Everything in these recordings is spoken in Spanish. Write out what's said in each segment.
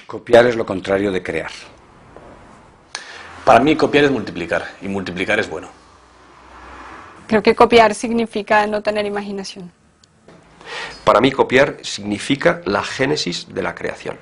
Copiar es lo contrario de crear. Para mí copiar es multiplicar, y multiplicar es bueno. Creo que copiar significa no tener imaginación. Para mí copiar significa la génesis de la creación.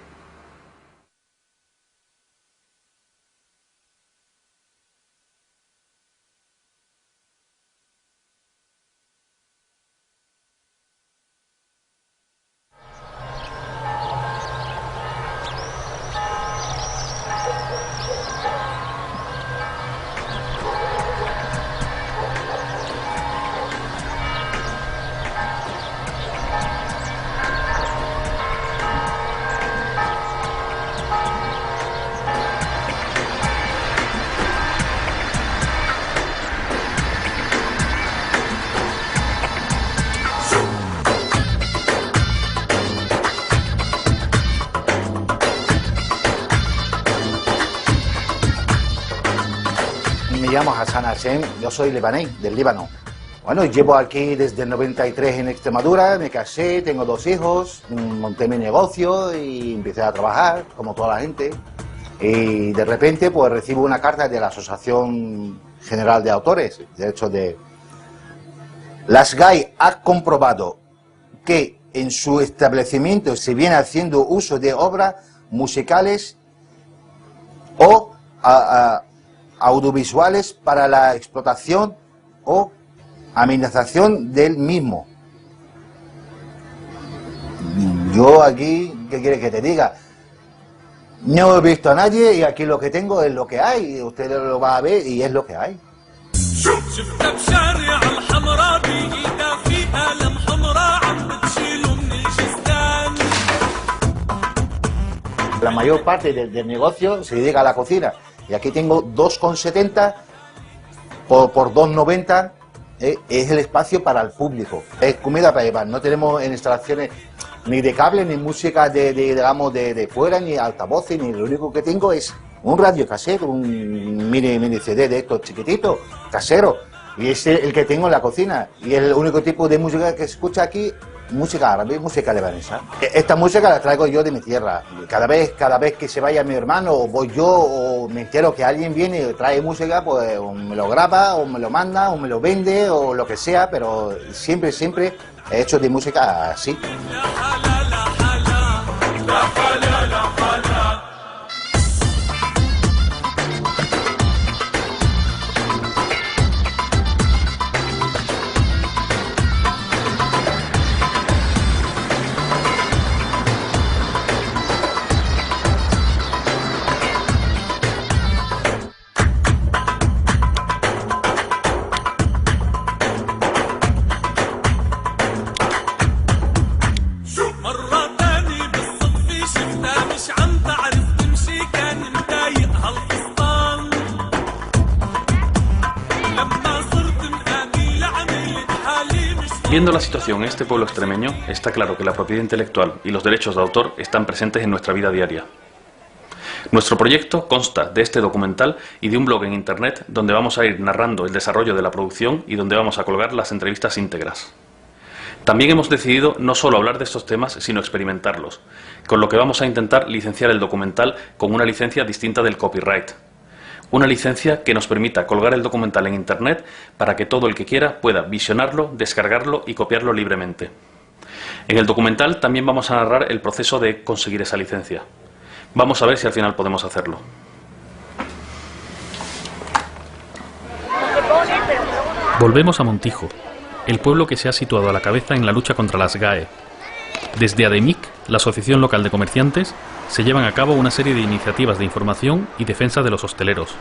Me llamo Hassan Hashem, yo soy libanés, del Líbano. Bueno, llevo aquí desde el 93 en Extremadura, me casé, tengo 2 hijos, monté mi negocio y empecé a trabajar, como toda la gente. Y de repente, pues recibo una carta de la Asociación General de Autores, de hecho la SGAE ha comprobado que en su establecimiento se viene haciendo uso de obras musicales o audiovisuales para la explotación o amenización del mismo. Yo aquí, ¿qué quieres que te diga? No he visto a nadie y aquí lo que tengo es lo que hay. Usted lo va a ver y es lo que hay. La mayor parte del negocio se dedica a la cocina. Y aquí tengo 2,70 por 2,90. Es el espacio para el público. Es comida para llevar. No tenemos instalaciones ni de cable, ni música digamos de fuera, ni altavoces, ni lo único que tengo es un radio casero, un mini CD de estos chiquititos, casero. Y es el que tengo en la cocina. Y es el único tipo de música que se escucha aquí, música árabe, música libanesa. Esta música la traigo yo de mi tierra. Cada vez que se vaya mi hermano, o voy yo, o me entero que alguien viene y trae música, pues o me lo graba, o me lo manda, o me lo vende, o lo que sea, pero siempre he hecho de música así. Viendo la situación en este pueblo extremeño, está claro que la propiedad intelectual y los derechos de autor están presentes en nuestra vida diaria. Nuestro proyecto consta de este documental y de un blog en internet donde vamos a ir narrando el desarrollo de la producción y donde vamos a colgar las entrevistas íntegras. También hemos decidido no solo hablar de estos temas, sino experimentarlos, con lo que vamos a intentar licenciar el documental con una licencia distinta del copyright. Una licencia que nos permita colgar el documental en internet para que todo el que quiera pueda visionarlo, descargarlo y copiarlo libremente. En el documental también vamos a narrar el proceso de conseguir esa licencia. Vamos a ver si al final podemos hacerlo. Volvemos a Montijo, el pueblo que se ha situado a la cabeza en la lucha contra las GAE. Desde ADEMIC, la Asociación Local de Comerciantes, se llevan a cabo una serie de iniciativas de información y defensa de los hosteleros.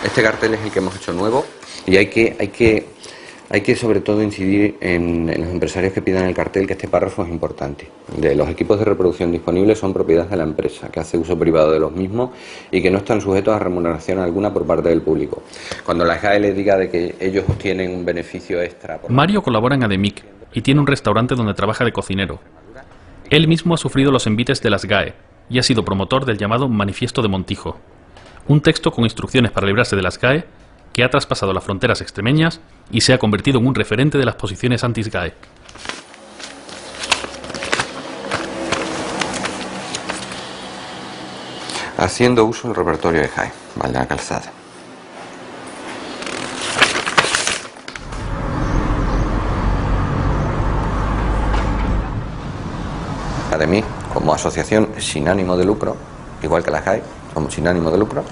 Este cartel es el que hemos hecho nuevo y hay que sobre todo incidir en los empresarios que pidan el cartel, que este párrafo es importante. Los equipos de reproducción disponibles son propiedad de la empresa, que hace uso privado de los mismos y que no están sujetos a remuneración alguna por parte del público. Cuando la SGAE les diga de que ellos obtienen un beneficio extra... Mario colabora en ADEMIC y tiene un restaurante donde trabaja de cocinero. Él mismo ha sufrido los envites de las GAE y ha sido promotor del llamado Manifiesto de Montijo, un texto con instrucciones para librarse de las GAE que ha traspasado las fronteras extremeñas y se ha convertido en un referente de las posiciones anti-GAE. haciendo uso del repertorio de SGAE, ¿vale? La calzada. De mí, como asociación sin ánimo de lucro, igual que la SGAE, como sin ánimo de lucro,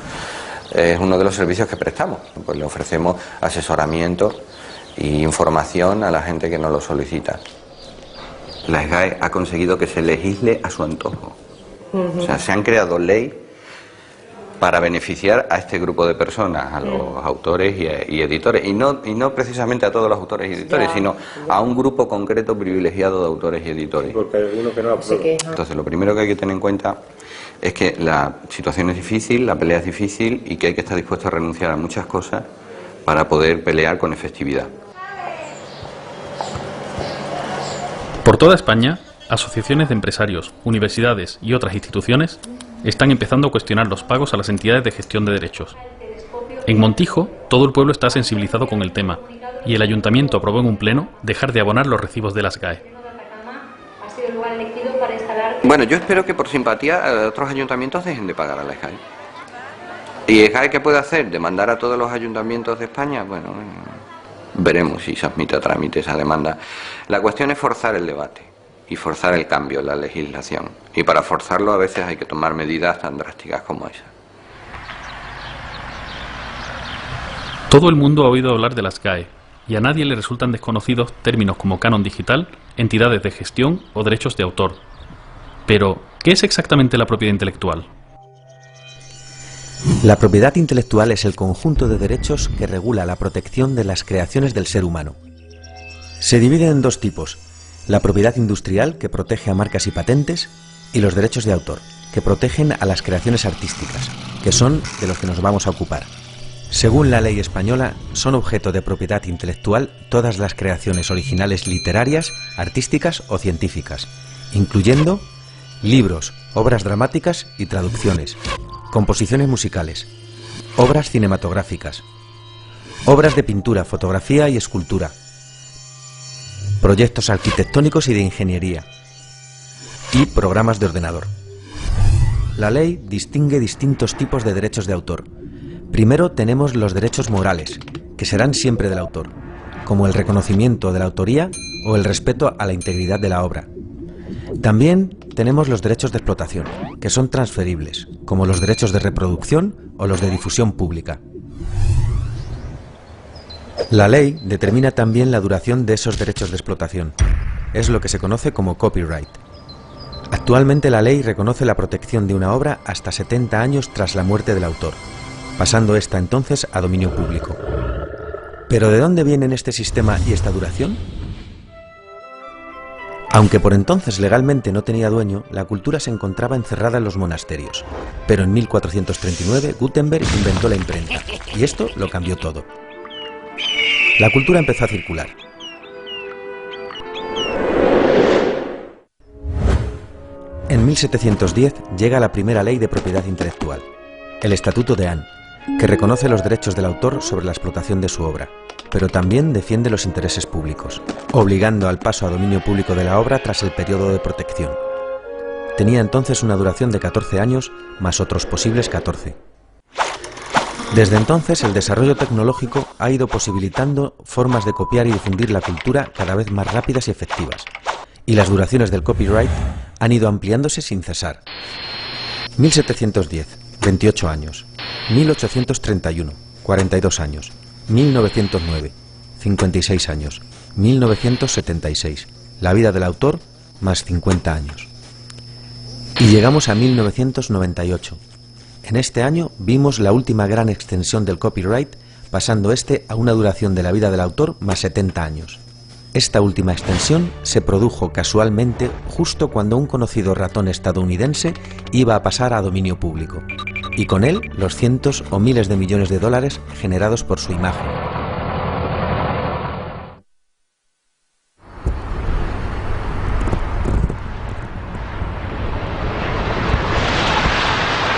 es uno de los servicios que prestamos. Pues le ofrecemos asesoramiento e información a la gente que nos lo solicita. La SGAE ha conseguido que se legisle a su antojo. O sea, se han creado leyes para beneficiar a este grupo de personas, a los autores y editores, y no precisamente a todos los autores y editores, sino a un grupo concreto privilegiado de autores y editores. Porque hay algunos que no aprueban. Entonces, lo primero que hay que tener en cuenta es que la situación es difícil, la pelea es difícil y que hay que estar dispuesto a renunciar a muchas cosas para poder pelear con efectividad. Por toda España, asociaciones de empresarios, universidades y otras instituciones están empezando a cuestionar los pagos a las entidades de gestión de derechos. En Montijo, todo el pueblo está sensibilizado con el tema y el ayuntamiento aprobó en un pleno dejar de abonar los recibos de las SGAE. Bueno, yo espero que por simpatía otros ayuntamientos dejen de pagar a la SGAE. ¿Y SGAE qué puede hacer? ¿Demandar a todos los ayuntamientos de España? Bueno, veremos si se admite a trámite esa demanda. La cuestión es forzar el debate y forzar el cambio en la legislación. Y para forzarlo a veces hay que tomar medidas tan drásticas como esa. Todo el mundo ha oído hablar de las SGAE y a nadie le resultan desconocidos términos como canon digital, entidades de gestión o derechos de autor. Pero, ¿qué es exactamente la propiedad intelectual? La propiedad intelectual es el conjunto de derechos que regula la protección de las creaciones del ser humano. Se divide en dos tipos: la propiedad industrial, que protege a marcas y patentes, y los derechos de autor, que protegen a las creaciones artísticas, que son de los que nos vamos a ocupar. Según la ley española, son objeto de propiedad intelectual todas las creaciones originales literarias, artísticas o científicas, incluyendo libros, obras dramáticas y traducciones, composiciones musicales, obras cinematográficas, obras de pintura, fotografía y escultura, proyectos arquitectónicos y de ingeniería, y programas de ordenador. La ley distingue distintos tipos de derechos de autor. Primero tenemos los derechos morales, que serán siempre del autor, como el reconocimiento de la autoría o el respeto a la integridad de la obra. También tenemos los derechos de explotación, que son transferibles, como los derechos de reproducción o los de difusión pública. La ley determina también la duración de esos derechos de explotación. Es lo que se conoce como copyright. Actualmente la ley reconoce la protección de una obra hasta 70 años tras la muerte del autor, pasando esta entonces a dominio público. ¿Pero de dónde vienen este sistema y esta duración? Aunque por entonces legalmente no tenía dueño, la cultura se encontraba encerrada en los monasterios. Pero en 1439 Gutenberg inventó la imprenta, y esto lo cambió todo. La cultura empezó a circular. En 1710 llega la primera ley de propiedad intelectual, el Estatuto de Anne, que reconoce los derechos del autor sobre la explotación de su obra, pero también defiende los intereses públicos, obligando al paso a dominio público de la obra tras el periodo de protección. Tenía entonces una duración de 14 años, más otros posibles 14. Desde entonces, el desarrollo tecnológico ha ido posibilitando formas de copiar y difundir la cultura cada vez más rápidas y efectivas, y las duraciones del copyright han ido ampliándose sin cesar. 1710, 28 años. 1831, 42 años. 1909, 56 años. 1976, la vida del autor, más 50 años. Y llegamos a 1998. En este año vimos la última gran extensión del copyright, pasando este a una duración de la vida del autor más 70 años. Esta última extensión se produjo casualmente justo cuando un conocido ratón estadounidense iba a pasar a dominio público, y con él los cientos o miles de millones de dólares generados por su imagen.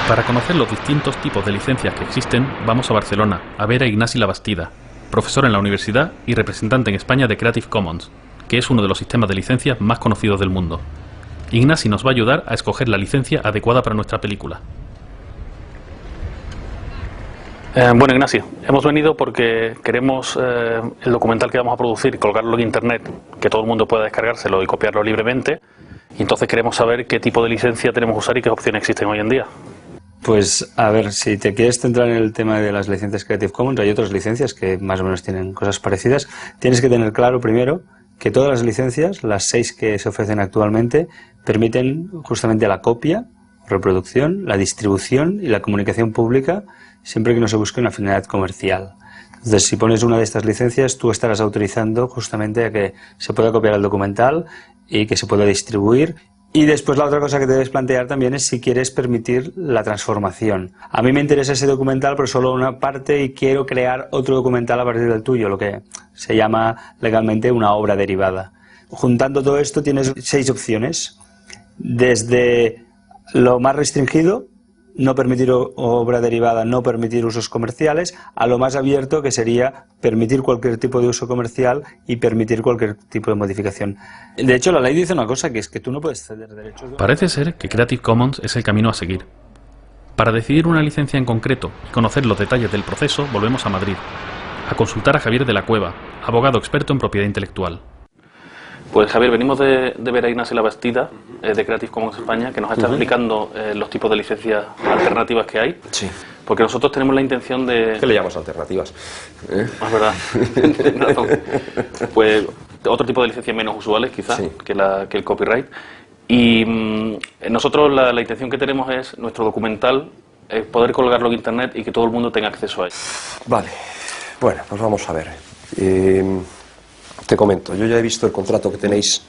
Para conocer los distintos tipos de licencias que existen, vamos a Barcelona, a ver a Ignasi Labastida, profesor en la universidad y representante en España de Creative Commons, que es uno de los sistemas de licencias más conocidos del mundo. Ignasi nos va a ayudar a escoger la licencia adecuada para nuestra película. Bueno, Ignacio, hemos venido porque queremos el documental que vamos a producir, colgarlo en internet, que todo el mundo pueda descargárselo y copiarlo libremente. Y entonces queremos saber qué tipo de licencia tenemos que usar y qué opciones existen hoy en día. Pues a ver, si te quieres centrar en el tema de las licencias Creative Commons, hay otras licencias que más o menos tienen cosas parecidas. Tienes que tener claro primero que todas las licencias, las 6 que se ofrecen actualmente, permiten justamente la copia, reproducción, la distribución y la comunicación pública, siempre que no se busque una finalidad comercial. Entonces, si pones una de estas licencias, tú estarás autorizando justamente a que se pueda copiar el documental y que se pueda distribuir. Y después la otra cosa que te debes plantear también es si quieres permitir la transformación. A mí me interesa ese documental, pero solo una parte, y quiero crear otro documental a partir del tuyo, lo que se llama legalmente una obra derivada. Juntando todo esto tienes 6 opciones, desde lo más restringido, no permitir obra derivada, no permitir usos comerciales, a lo más abierto, que sería permitir cualquier tipo de uso comercial y permitir cualquier tipo de modificación. De hecho, la ley dice una cosa, que es que tú no puedes ceder derechos. Parece ser que Creative Commons es el camino a seguir. Para decidir una licencia en concreto y conocer los detalles del proceso, volvemos a Madrid, a consultar a Javier de la Cueva, abogado experto en propiedad intelectual. Pues Javier, venimos de ver a Ignacio Labastida, de Creative Commons España, que nos está explicando los tipos de licencias alternativas que hay. Sí. Porque nosotros tenemos la intención de... ¿Qué le llamas alternativas? Es verdad. Tienes razón. Pues otro tipo de licencias menos usuales, quizás, sí, que el copyright. Y nosotros la intención que tenemos es nuestro documental, poder colgarlo en internet y que todo el mundo tenga acceso a él. Vale. Bueno, pues vamos a ver. Te comento, yo ya he visto el contrato que tenéis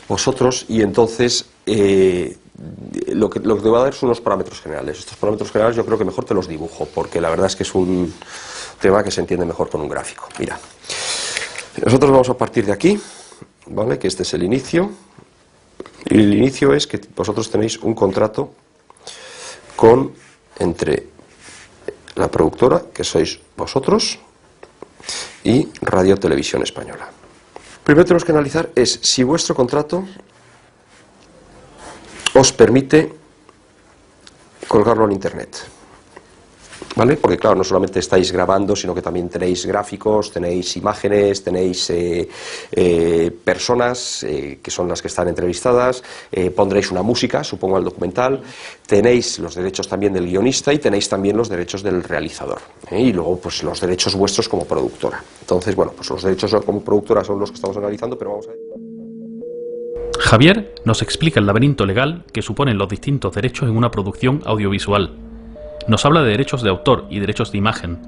vosotros y entonces lo que te voy a dar son unos parámetros generales. Estos parámetros generales yo creo que mejor te los dibujo, porque la verdad es que es un tema que se entiende mejor con un gráfico. Mira, nosotros vamos a partir de aquí, ¿vale? Que este es el inicio. Y el inicio es que vosotros tenéis un contrato entre la productora, que sois vosotros, y Radio Televisión Española. Primero tenemos que analizar es si vuestro contrato os permite colgarlo en internet, ¿vale? Porque claro, no solamente estáis grabando, sino que también tenéis gráficos, tenéis imágenes, tenéis personas que son las que están entrevistadas, pondréis una música, supongo, al documental, tenéis los derechos también del guionista y tenéis también los derechos del realizador, y luego pues los derechos vuestros como productora. Entonces, bueno, pues los derechos como productora son los que estamos analizando, pero vamos a ver. Javier nos explica el laberinto legal que suponen los distintos derechos en una producción audiovisual. Nos habla de derechos de autor y derechos de imagen,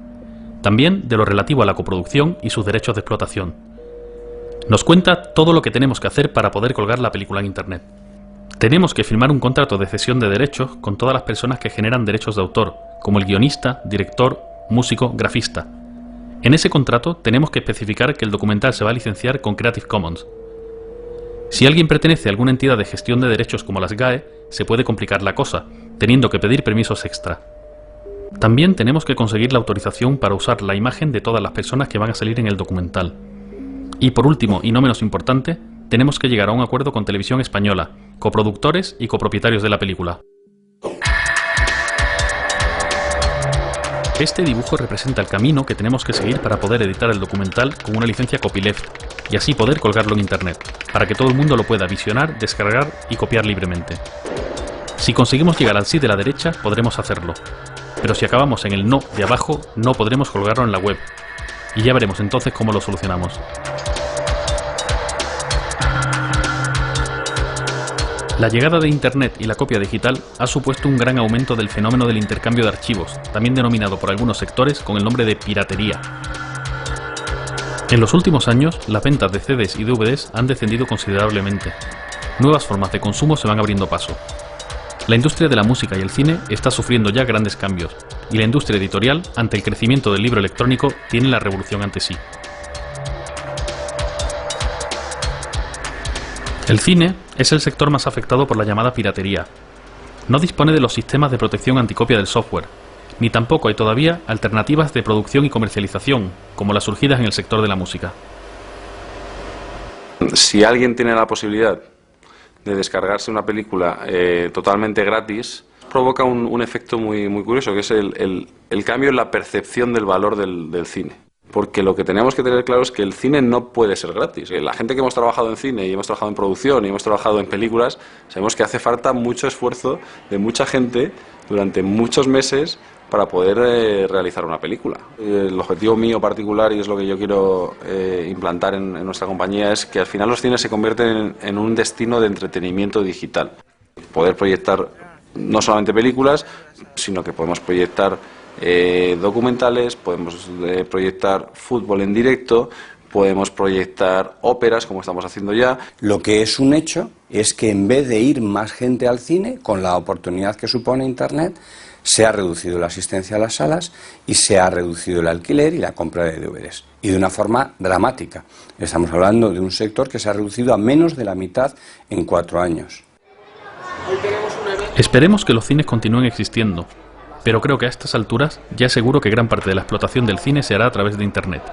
también de lo relativo a la coproducción y sus derechos de explotación. Nos cuenta todo lo que tenemos que hacer para poder colgar la película en internet. Tenemos que firmar un contrato de cesión de derechos con todas las personas que generan derechos de autor, como el guionista, director, músico, grafista. En ese contrato tenemos que especificar que el documental se va a licenciar con Creative Commons. Si alguien pertenece a alguna entidad de gestión de derechos como las GAE, se puede complicar la cosa, teniendo que pedir permisos extra. También tenemos que conseguir la autorización para usar la imagen de todas las personas que van a salir en el documental. Y por último, y no menos importante, tenemos que llegar a un acuerdo con Televisión Española, coproductores y copropietarios de la película. Este dibujo representa el camino que tenemos que seguir para poder editar el documental con una licencia copyleft y así poder colgarlo en internet, para que todo el mundo lo pueda visionar, descargar y copiar libremente. Si conseguimos llegar al sí de la derecha, podremos hacerlo, pero si acabamos en el no de abajo, no podremos colgarlo en la web, y ya veremos entonces cómo lo solucionamos. La llegada de Internet y la copia digital ha supuesto un gran aumento del fenómeno del intercambio de archivos, también denominado por algunos sectores con el nombre de piratería. En los últimos años, las ventas de CDs y DVDs han descendido considerablemente. Nuevas formas de consumo se van abriendo paso. La industria de la música y el cine está sufriendo ya grandes cambios, y la industria editorial, ante el crecimiento del libro electrónico, tiene la revolución ante sí. El cine es el sector más afectado por la llamada piratería. No dispone de los sistemas de protección anticopia del software, ni tampoco hay todavía alternativas de producción y comercialización, como las surgidas en el sector de la música. Si alguien tiene la posibilidad de descargarse una película totalmente gratis, provoca un efecto muy curioso, que es el cambio en la percepción del valor del cine. Porque lo que tenemos que tener claro es que el cine no puede ser gratis. La gente que hemos trabajado en cine y hemos trabajado en producción y hemos trabajado en películas, sabemos que hace falta mucho esfuerzo de mucha gente durante muchos meses para poder realizar una película. El objetivo mío particular, y es lo que yo quiero implantar en nuestra compañía, es que al final los cines se convierten en un destino de entretenimiento digital. Poder proyectar no solamente películas, sino que podemos proyectar documentales, podemos proyectar fútbol en directo, podemos proyectar óperas, como estamos haciendo ya. Lo que es un hecho es que en vez de ir más gente al cine, con la oportunidad que supone Internet, se ha reducido la asistencia a las salas y se ha reducido el alquiler y la compra de DVDs. Y de una forma dramática. Estamos hablando de un sector que se ha reducido a menos de la mitad en 4 años. Esperemos que los cines continúen existiendo, pero creo que a estas alturas ya es seguro que gran parte de la explotación del cine se hará a través de Internet.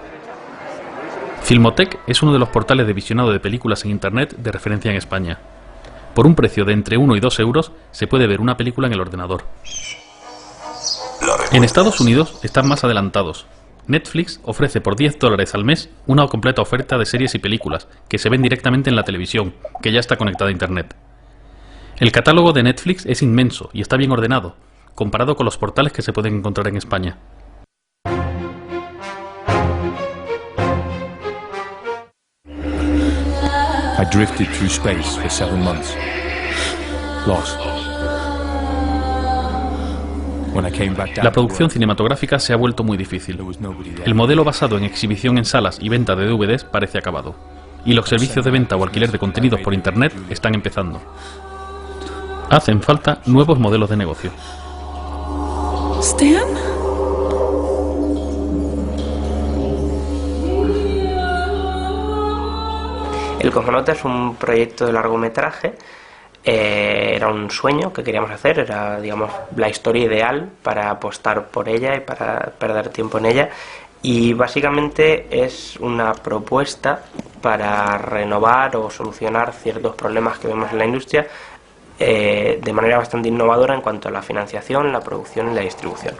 Filmotec es uno de los portales de visionado de películas en Internet de referencia en España. Por un precio de entre 1 y 2 euros se puede ver una película en el ordenador. En Estados Unidos están más adelantados. Netflix ofrece por $10 al mes una completa oferta de series y películas que se ven directamente en la televisión, que ya está conectada a Internet. El catálogo de Netflix es inmenso y está bien ordenado, comparado con los portales que se pueden encontrar en España. I drifted through space for 7 months. Lost. La producción cinematográfica se ha vuelto muy difícil. El modelo basado en exhibición en salas y venta de DVDs parece acabado. Y los servicios de venta o alquiler de contenidos por Internet están empezando. Hacen falta nuevos modelos de negocio. ¿Stan? El Cosmonauta es un proyecto de largometraje. Era un sueño que queríamos hacer, era, digamos, la historia ideal para apostar por ella y para perder tiempo en ella. Y básicamente es una propuesta para renovar o solucionar ciertos problemas que vemos en la industria de manera bastante innovadora en cuanto a la financiación, la producción y la distribución.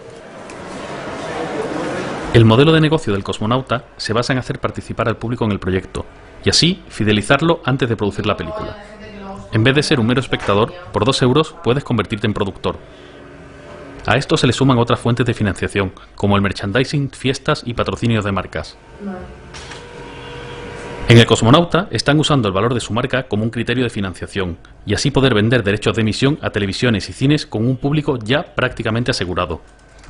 El modelo de negocio del Cosmonauta se basa en hacer participar al público en el proyecto y así fidelizarlo antes de producir la película. En vez de ser un mero espectador, por 2 euros puedes convertirte en productor. A esto se le suman otras fuentes de financiación, como el merchandising, fiestas y patrocinios de marcas. En el Cosmonauta están usando el valor de su marca como un criterio de financiación y así poder vender derechos de emisión a televisiones y cines con un público ya prácticamente asegurado,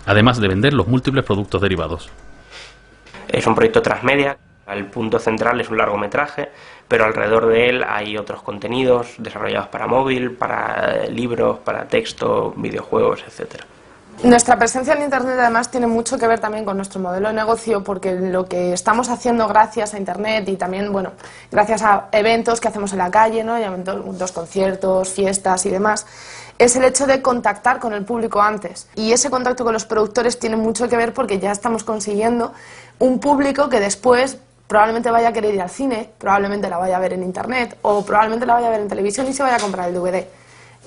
además de vender los múltiples productos derivados. Es un proyecto transmedia. El punto central es un largometraje, pero alrededor de él hay otros contenidos desarrollados para móvil, para libros, para texto, videojuegos, etc. Nuestra presencia en Internet además tiene mucho que ver también con nuestro modelo de negocio, porque lo que estamos haciendo gracias a Internet y también, bueno, gracias a eventos que hacemos en la calle, ¿no? Eventos, conciertos, fiestas y demás, es el hecho de contactar con el público antes. Y ese contacto con los productores tiene mucho que ver porque ya estamos consiguiendo un público que después probablemente vaya a querer ir al cine, probablemente la vaya a ver en Internet o probablemente la vaya a ver en televisión y se vaya a comprar el DVD.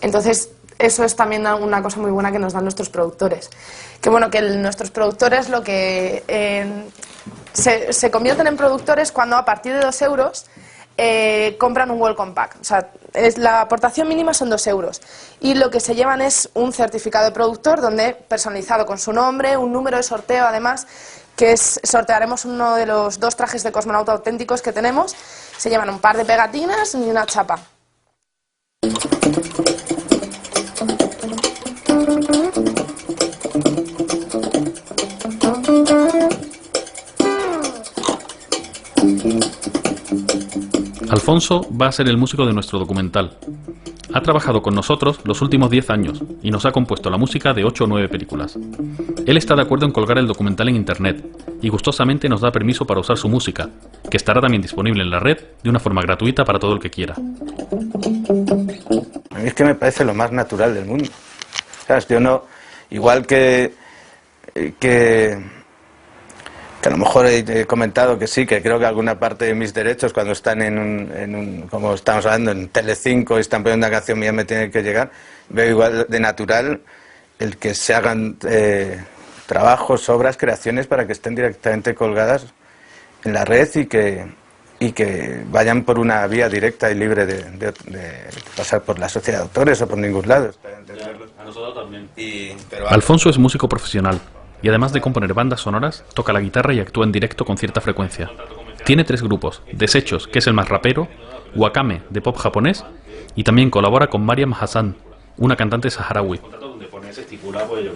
Entonces, eso es también una cosa muy buena que nos dan nuestros productores. Que bueno, que nuestros productores lo que se convierten en productores cuando a partir de 2 euros compran un welcome pack. O sea, la aportación mínima son 2 euros. Y lo que se llevan es un certificado de productor donde personalizado con su nombre, un número de sorteo además, que sortearemos uno de los 2 trajes de cosmonauta auténticos que tenemos. Se llevan un par de pegatinas y una chapa. Alfonso va a ser el músico de nuestro documental. Ha trabajado con nosotros los últimos 10 años y nos ha compuesto la música de 8 o 9 películas. Él está de acuerdo en colgar el documental en Internet y gustosamente nos da permiso para usar su música, que estará también disponible en la red de una forma gratuita para todo el que quiera. A mí es que me parece lo más natural del mundo. ¿Sabes? Yo no, igual que a lo mejor he comentado que sí, que creo que alguna parte de mis derechos cuando están como estamos hablando, en Telecinco y están poniendo una canción mía me tiene que llegar. veo igual de natural el que se hagan trabajos, obras, creaciones para que estén directamente colgadas en la red y que vayan por una vía directa y libre de pasar por la sociedad de autores o por ningún lado. A nosotros también. Alfonso es músico profesional y además de componer bandas sonoras, toca la guitarra y actúa en directo con cierta frecuencia. Tiene 3 grupos: Desechos, que es el más rapero, Wakame, de pop japonés, y también colabora con Mariam Hassan, una cantante saharaui.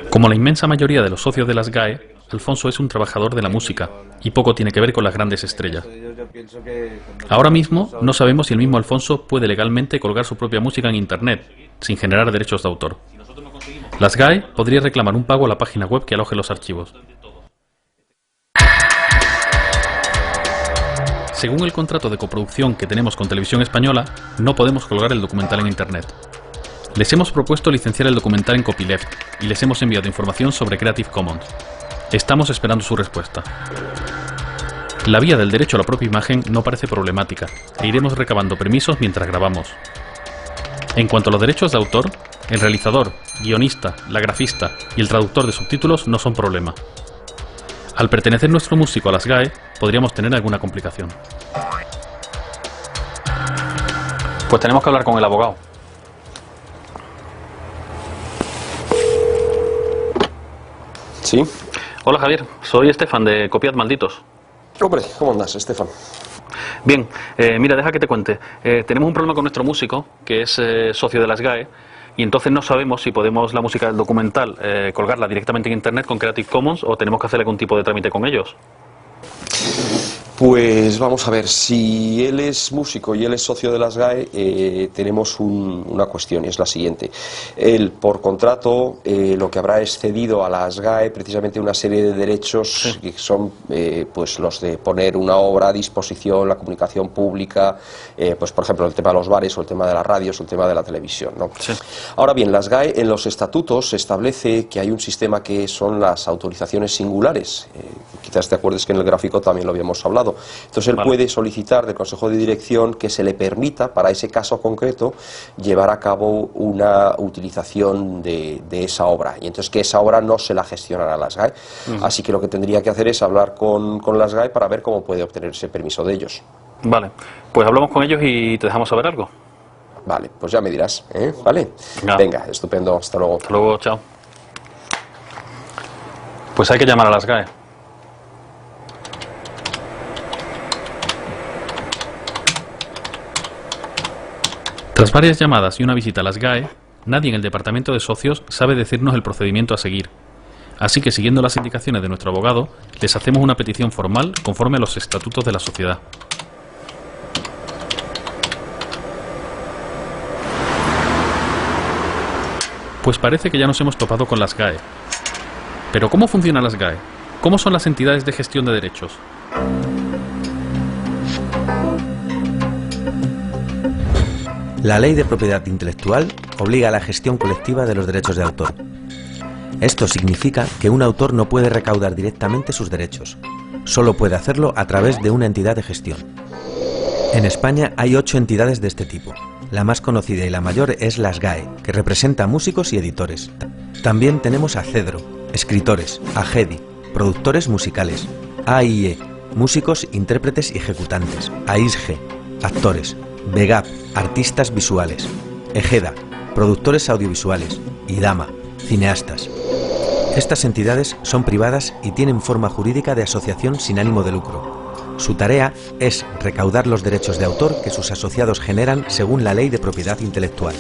Como la inmensa mayoría de los socios de las GAE, Alfonso es un trabajador de la música y poco tiene que ver con las grandes estrellas. Ahora mismo no sabemos si el mismo Alfonso puede legalmente colgar su propia música en Internet, sin generar derechos de autor. Las GAE podría reclamar un pago a la página web que aloje los archivos. Según el contrato de coproducción que tenemos con Televisión Española, no podemos colgar el documental en Internet. Les hemos propuesto licenciar el documental en copyleft y les hemos enviado información sobre Creative Commons. Estamos esperando su respuesta. La vía del derecho a la propia imagen no parece problemática e iremos recabando permisos mientras grabamos. En cuanto a los derechos de autor, el realizador, guionista, la grafista y el traductor de subtítulos no son problema. Al pertenecer nuestro músico a las GAE, podríamos tener alguna complicación. Pues tenemos que hablar con el abogado. ¿Sí? Hola Javier, soy Estefan de Copiad Malditos. Hombre, ¿cómo andas, Estefan? Bien, mira, deja que te cuente. Tenemos un problema con nuestro músico, que es socio de las GAE, y entonces no sabemos si podemos la música del documental colgarla directamente en Internet con Creative Commons o tenemos que hacer algún tipo de trámite con ellos. Pues vamos a ver, si él es músico y él es socio de las GAE, tenemos una cuestión y es la siguiente. Él, por contrato, lo que habrá es cedido a las GAE precisamente una serie de derechos que son pues los de poner una obra a disposición, la comunicación pública, pues por ejemplo el tema de los bares o el tema de las radios o el tema de la televisión, ¿no? Sí. Ahora bien, las GAE en los estatutos se establece que hay un sistema que son las autorizaciones singulares. Quizás te acuerdes que en el gráfico también lo habíamos hablado. Entonces él puede solicitar del Consejo de Dirección que se le permita, para ese caso concreto, llevar a cabo una utilización de esa obra. Y entonces que esa obra no se la gestionará las GAE. Así que lo que tendría que hacer es hablar con las GAE para ver cómo puede obtener ese permiso de ellos. Vale, pues hablamos con ellos y te dejamos saber algo. Vale, pues ya me dirás, ¿eh? Vale. Venga, estupendo, hasta luego. Hasta luego, chao. Pues hay que llamar a las GAE. Tras varias llamadas y una visita a las GAE, nadie en el departamento de socios sabe decirnos el procedimiento a seguir. Así que, siguiendo las indicaciones de nuestro abogado, les hacemos una petición formal conforme a los estatutos de la sociedad. Pues parece que ya nos hemos topado con las GAE. Pero ¿cómo funcionan las GAE? ¿Cómo son las entidades de gestión de derechos? La Ley de Propiedad Intelectual obliga a la gestión colectiva de los derechos de autor. Esto significa que un autor no puede recaudar directamente sus derechos, solo puede hacerlo a través de una entidad de gestión. En España hay 8 entidades de este tipo. La más conocida y la mayor es las GAE, que representa a músicos y editores. También tenemos a CEDRO, escritores, a GEDI, productores musicales, AIE, músicos, intérpretes y ejecutantes, a ISGE, actores, VEGAP, artistas visuales, EGEDA, productores audiovisuales, IDAMA, cineastas. Estas entidades son privadas y tienen forma jurídica de asociación sin ánimo de lucro. Su tarea es recaudar los derechos de autor que sus asociados generan según la Ley de Propiedad Intelectual.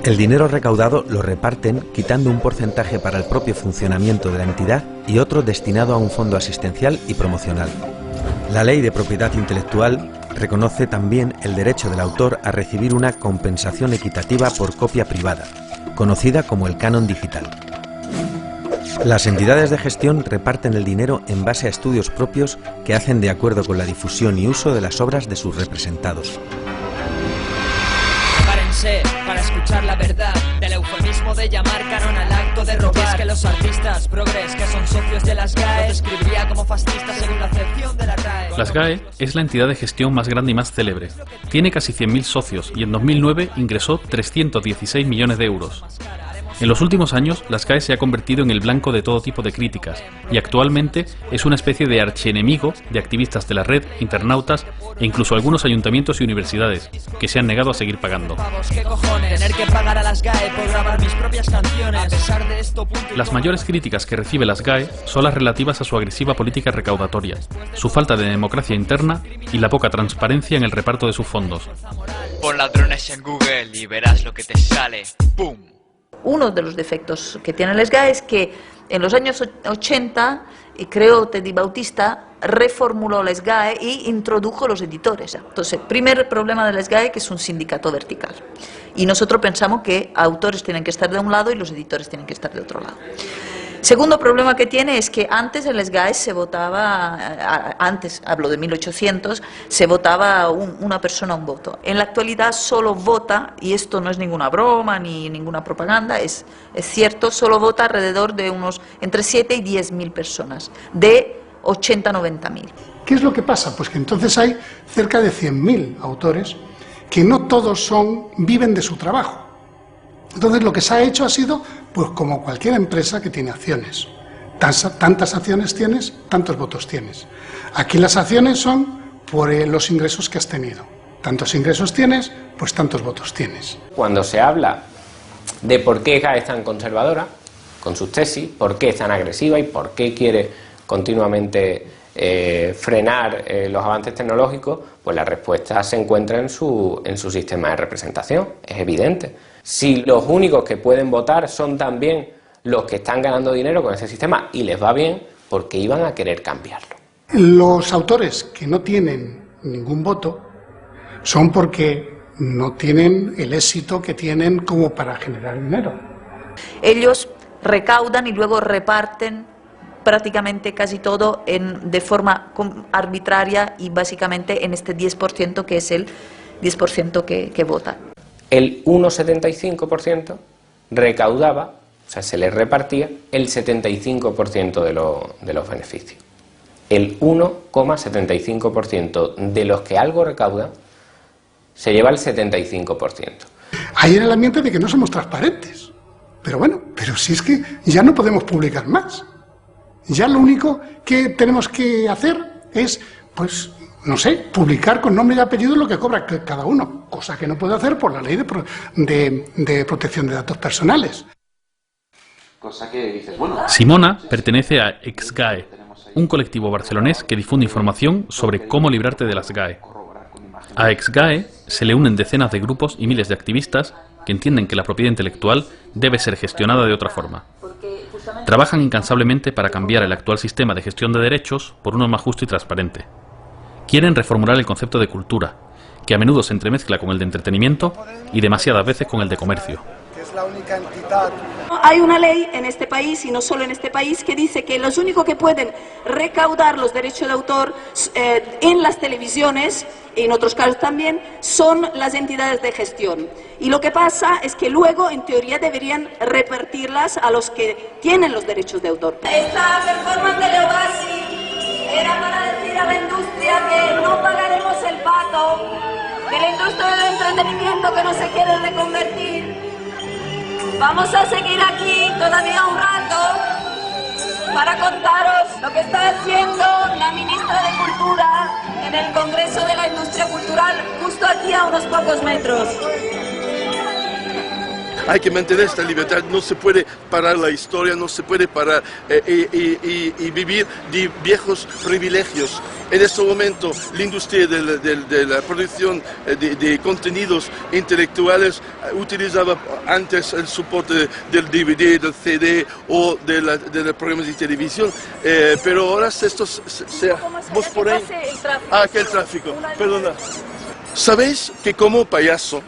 El dinero recaudado lo reparten quitando un porcentaje para el propio funcionamiento de la entidad y otro destinado a un fondo asistencial y promocional. La Ley de Propiedad Intelectual reconoce también el derecho del autor a recibir una compensación equitativa por copia privada, conocida como el canon digital. Las entidades de gestión reparten el dinero en base a estudios propios que hacen de acuerdo con la difusión y uso de las obras de sus representados. Párense para escuchar la verdad del eufemismo de llamar canon al acto punto de robar. Es que los artistas progres que son socios de las GAE los describiría como fascistas según la acepción de la RAE. Las GAE es la entidad de gestión más grande y más célebre. Tiene casi 100.000 socios y en 2009 ingresó 316 millones de euros. En los últimos años, las GAE se ha convertido en el blanco de todo tipo de críticas y actualmente es una especie de archienemigo de activistas de la red, internautas e incluso algunos ayuntamientos y universidades que se han negado a seguir pagando. Las mayores críticas que recibe las GAE son las relativas a su agresiva política recaudatoria, su falta de democracia interna y la poca transparencia en el reparto de sus fondos. Pon ladrones en Google y verás lo que te sale. ¡Pum! Uno de los defectos que tiene la SGAE es que en los años 80, creo Teddy Bautista reformuló la SGAE y introdujo los editores. Entonces, el primer problema de la SGAE que es un sindicato vertical. Y nosotros pensamos que autores tienen que estar de un lado y los editores tienen que estar de otro lado. Segundo problema que tiene es que antes en la SGAE se votaba, antes, hablo de 1800, se votaba una persona un voto. En la actualidad solo vota, y esto no es ninguna broma ni ninguna propaganda, es cierto, solo vota alrededor de unos entre 7 y 10.000 personas, de 80 a 90.000. ¿Qué es lo que pasa? Pues que entonces hay cerca de 100.000 autores que no todos viven de su trabajo. Entonces lo que se ha hecho ha sido, pues como cualquier empresa que tiene acciones. Tantas acciones tienes, tantos votos tienes. Aquí las acciones son por los ingresos que has tenido. Tantos ingresos tienes, pues tantos votos tienes. Cuando se habla de por qué GAE es tan conservadora, con sus tesis, por qué es tan agresiva y por qué quiere continuamente frenar los avances tecnológicos, pues la respuesta se encuentra en su sistema de representación, es evidente. Si los únicos que pueden votar son también los que están ganando dinero con ese sistema y les va bien, ¿por qué iban a querer cambiarlo? Los autores que no tienen ningún voto son porque no tienen el éxito que tienen como para generar dinero. Ellos recaudan y luego reparten prácticamente casi todo de forma arbitraria y básicamente en este 10% que es el 10% que vota. El 1,75% recaudaba, o sea, se le repartía el 75% de los beneficios. El 1,75% de los que algo recauda se lleva el 75%. Hay en el ambiente de que no somos transparentes. Pero bueno, pero si es que ya no podemos publicar más. Ya lo único que tenemos que hacer es, pues, no sé, publicar con nombre y apellido lo que cobra cada uno, cosa que no puede hacer por la ley de protección de datos personales. Cosa que dices, bueno. Simona pertenece a Exgae, un colectivo barcelonés que difunde información sobre cómo librarte de las GAE. A Exgae se le unen decenas de grupos y miles de activistas que entienden que la propiedad intelectual debe ser gestionada de otra forma. Trabajan incansablemente para cambiar el actual sistema de gestión de derechos por uno más justo y transparente. Quieren reformular el concepto de cultura, que a menudo se entremezcla con el de entretenimiento y demasiadas veces con el de comercio. Hay una ley en este país, y no solo en este país, que dice que los únicos que pueden recaudar los derechos de autor en las televisiones, y en otros casos también, son las entidades de gestión. Y lo que pasa es que luego, en teoría, deberían repartirlas a los que tienen los derechos de autor. Esta performance de Leobasi era para decir a la industria que no pagaremos el pato, que la industria del entretenimiento que no se quiere reconvertir. Vamos a seguir aquí todavía un rato para contaros lo que está haciendo la ministra de Cultura en el Congreso de la Industria Cultural, justo aquí a unos pocos metros. Hay que mantener esta libertad, no se puede parar la historia, no se puede parar y vivir de viejos privilegios. En este momento la industria de la producción de contenidos intelectuales utilizaba antes el soporte del DVD, del CD o de los programas de televisión, pero ahora vos por ahí... Ah, que el tráfico, perdona. ¿Sabéis que como payaso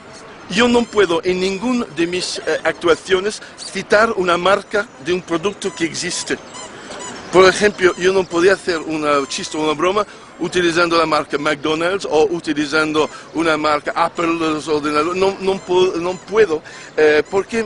yo no puedo en ninguna de mis actuaciones citar una marca de un producto que existe? Por ejemplo, yo no podía hacer un chiste o una broma utilizando la marca McDonald's o utilizando una marca Apple, los ordenadores. No puedo, porque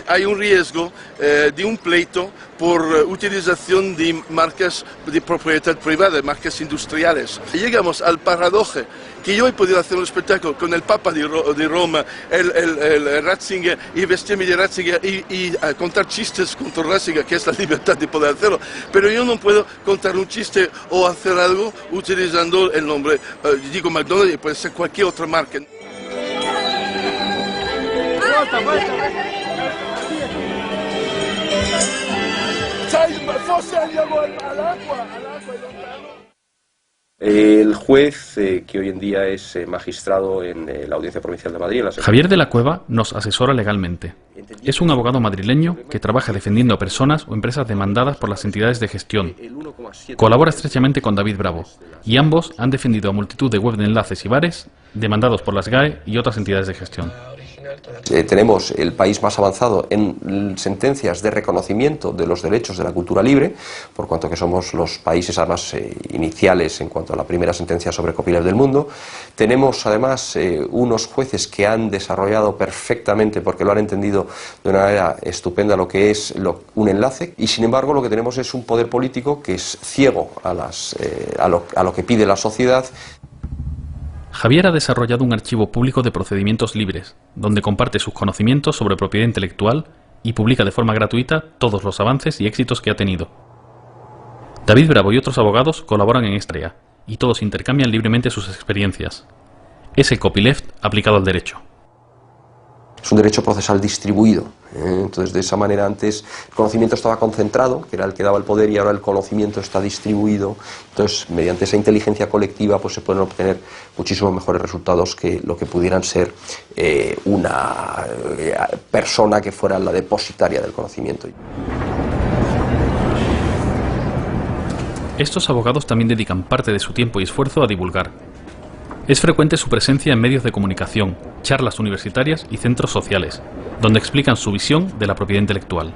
hay un riesgo de un pleito por utilización de marcas de propiedad privada, marcas industriales. Llegamos al paradoje que yo he podido hacer un espectáculo con el Papa de Roma, el Ratzinger, y vestirme de Ratzinger y contar chistes contra Ratzinger, que es la libertad de poder hacerlo, pero yo no puedo contar un chiste o hacer algo utilizando el nombre, digo McDonald's, y puede ser cualquier otra marca. El juez, que hoy en día es magistrado en la Audiencia Provincial de Madrid... Javier de la Cueva nos asesora legalmente. Es un abogado madrileño que trabaja defendiendo a personas o empresas demandadas por las entidades de gestión. Colabora estrechamente con David Bravo, y ambos han defendido a multitud de web de enlaces y bares demandados por las GAE y otras entidades de gestión. Tenemos el país más avanzado en sentencias de reconocimiento de los derechos de la cultura libre, por cuanto que somos los países además iniciales en cuanto a la primera sentencia sobre copyleft del mundo. Tenemos además unos jueces que han desarrollado perfectamente, porque lo han entendido de una manera estupenda, lo que es un enlace, y sin embargo lo que tenemos es un poder político que es ciego a lo que pide la sociedad. Javier ha desarrollado un archivo público de procedimientos libres, donde comparte sus conocimientos sobre propiedad intelectual y publica de forma gratuita todos los avances y éxitos que ha tenido. David Bravo y otros abogados colaboran en Estrella, y todos intercambian libremente sus experiencias. Es el copyleft aplicado al derecho. Es un derecho procesal distribuido. Entonces, de esa manera antes el conocimiento estaba concentrado, que era el que daba el poder, y ahora el conocimiento está distribuido. Entonces, mediante esa inteligencia colectiva, pues se pueden obtener muchísimos mejores resultados que lo que pudieran ser una persona que fuera la depositaria del conocimiento. Estos abogados también dedican parte de su tiempo y esfuerzo a divulgar. Es frecuente su presencia en medios de comunicación, charlas universitarias y centros sociales, donde explican su visión de la propiedad intelectual.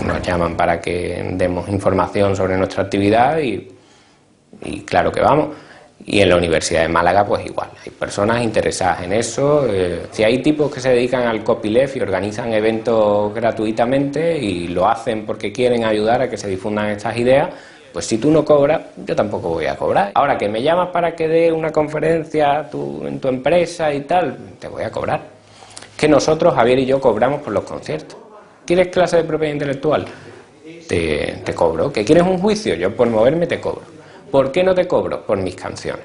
Nos llaman para que demos información sobre nuestra actividad y claro que vamos. Y en la Universidad de Málaga pues igual, hay personas interesadas en eso. Si hay tipos que se dedican al copyleft y organizan eventos gratuitamente y lo hacen porque quieren ayudar a que se difundan estas ideas, pues si tú no cobras, yo tampoco voy a cobrar. Ahora que me llamas para que dé una conferencia en tu empresa y tal, te voy a cobrar. Que nosotros, Javier y yo, cobramos por los conciertos. ¿Quieres clase de propiedad intelectual? Te cobro. ¿Que quieres un juicio? Yo por moverme te cobro. ¿Por qué no te cobro? Por mis canciones.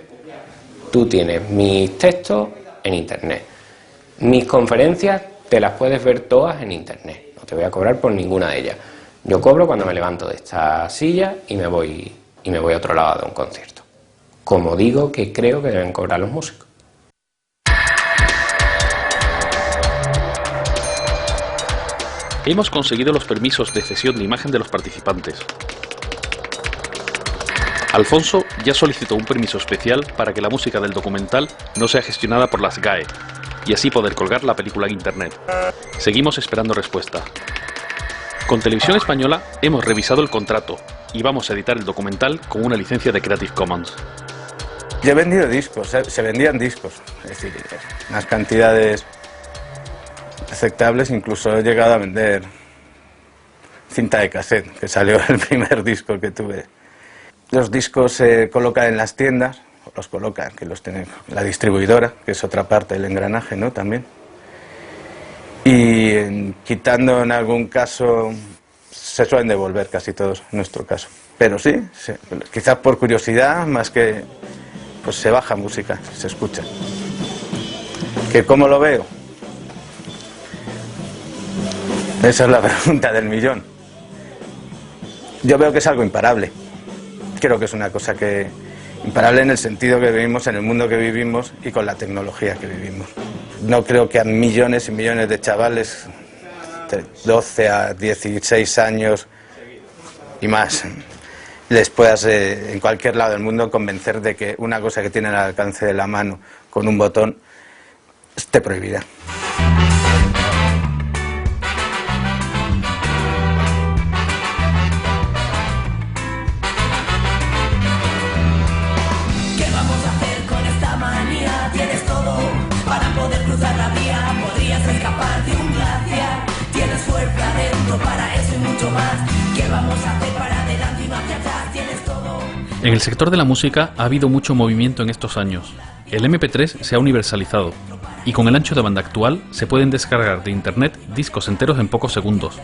Tú tienes mis textos en internet. Mis conferencias te las puedes ver todas en internet. No te voy a cobrar por ninguna de ellas. Yo cobro cuando me levanto de esta silla y me voy a otro lado de un concierto. Como digo que creo que deben cobrar los músicos. Hemos conseguido los permisos de cesión de imagen de los participantes. Alfonso ya solicitó un permiso especial para que la música del documental no sea gestionada por las GAE y así poder colgar la película en internet. Seguimos esperando respuesta. Con Televisión Española hemos revisado el contrato y vamos a editar el documental con una licencia de Creative Commons. Yo he vendido discos, se vendían discos, es decir, unas cantidades aceptables, incluso he llegado a vender cinta de cassette, que salió el primer disco que tuve. Los discos se colocan en las tiendas, los colocan, que los tiene la distribuidora, que es otra parte del engranaje, ¿no? También. Y quitando en algún caso, se suelen devolver casi todos en nuestro caso. Pero sí, quizás por curiosidad, más que pues se baja música, se escucha. ¿Que cómo lo veo? Esa es la pregunta del millón. Yo veo que es algo imparable. Creo que es una cosa que imparable en el sentido que vivimos, en el mundo que vivimos y con la tecnología que vivimos. No creo que a millones y millones de chavales de 12 a 16 años y más les puedas en cualquier lado del mundo convencer de que una cosa que tienen al alcance de la mano con un botón esté prohibida. ¿Qué vamos a hacer con esta manía? Tienes todo para poder cruzar En el sector de la música ha habido mucho movimiento en estos años. El MP3 se ha universalizado y con el ancho de banda actual se pueden descargar de internet discos enteros en pocos segundos.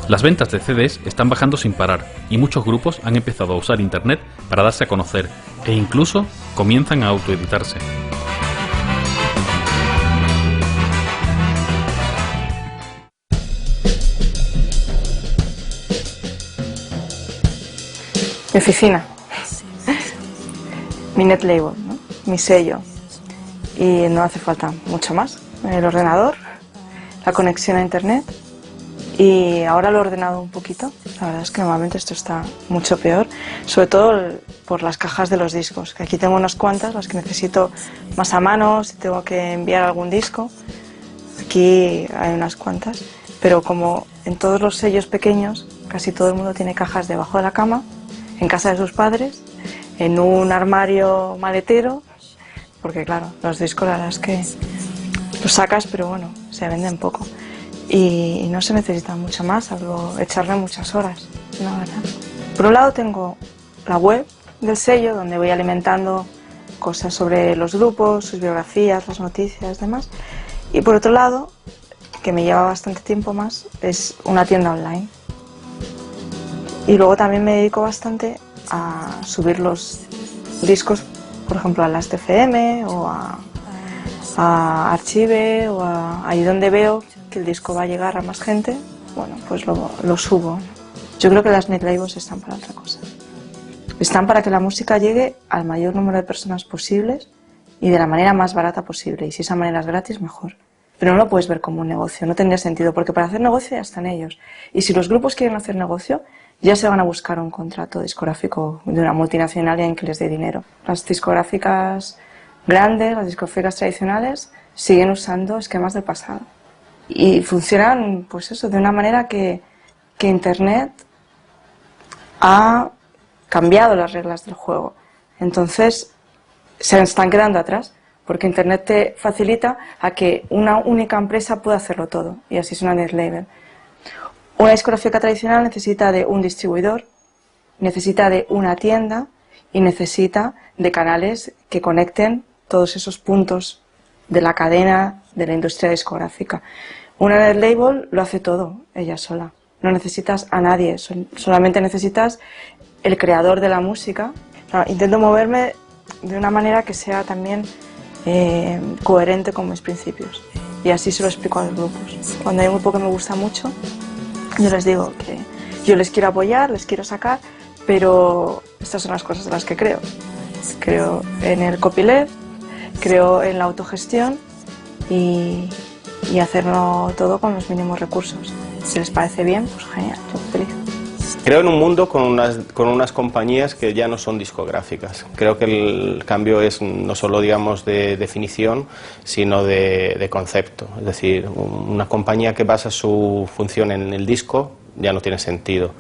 Las ventas de CDs están bajando sin parar y muchos grupos han empezado a usar internet para darse a conocer e incluso comienzan a autoeditarse. Mi oficina, mi net label, ¿no? Mi sello, y no hace falta mucho más. El ordenador, la conexión a internet, y ahora lo he ordenado un poquito. La verdad es que normalmente esto está mucho peor, sobre todo por las cajas de los discos, que aquí tengo unas cuantas, las que necesito más a mano, si tengo que enviar algún disco. Aquí hay unas cuantas, pero como en todos los sellos pequeños, casi todo el mundo tiene cajas debajo de la cama, en casa de sus padres, en un armario maletero, porque claro, los discos la verdad es que los sacas, pero bueno, se venden poco. Y no se necesita mucho más, salvo echarle muchas horas, la verdad. Por un lado tengo la web del sello, donde voy alimentando cosas sobre los grupos, sus biografías, las noticias, demás. Y por otro lado, que me lleva bastante tiempo más, es una tienda online. Y luego también me dedico bastante a subir los discos, por ejemplo, a Last.fm o a Archive o ahí donde veo que el disco va a llegar a más gente, bueno, pues lo subo. Yo creo que las net labels están para otra cosa. Están para que la música llegue al mayor número de personas posibles y de la manera más barata posible. Y si esa manera es gratis, mejor. Pero no lo puedes ver como un negocio, no tendría sentido, porque para hacer negocio ya están ellos. Y si los grupos quieren hacer negocio, ya se van a buscar un contrato discográfico de una multinacional en que les dé dinero. Las discográficas grandes, las discográficas tradicionales, siguen usando esquemas del pasado. Y funcionan, pues eso, de una manera que Internet ha cambiado las reglas del juego. Entonces, se están quedando atrás, porque Internet te facilita a que una única empresa pueda hacerlo todo, y así es una net label. Una discográfica tradicional necesita de un distribuidor, necesita de una tienda y necesita de canales que conecten todos esos puntos de la cadena de la industria discográfica. Una net label lo hace todo, ella sola. No necesitas a nadie, solamente necesitas el creador de la música. Intento moverme de una manera que sea también coherente con mis principios. Y así se lo explico a los grupos. Cuando hay un grupo que me gusta mucho, yo les digo que yo les quiero apoyar, les quiero sacar, pero estas son las cosas en las que creo. Creo en el copyleft, creo en la autogestión y hacerlo todo con los mínimos recursos. Si les parece bien, pues genial, yo feliz. Creo en un mundo con unas compañías que ya no son discográficas. Creo que el cambio es no solo, digamos, de definición, sino de concepto. Es decir, una compañía que basa su función en el disco ya no tiene sentido.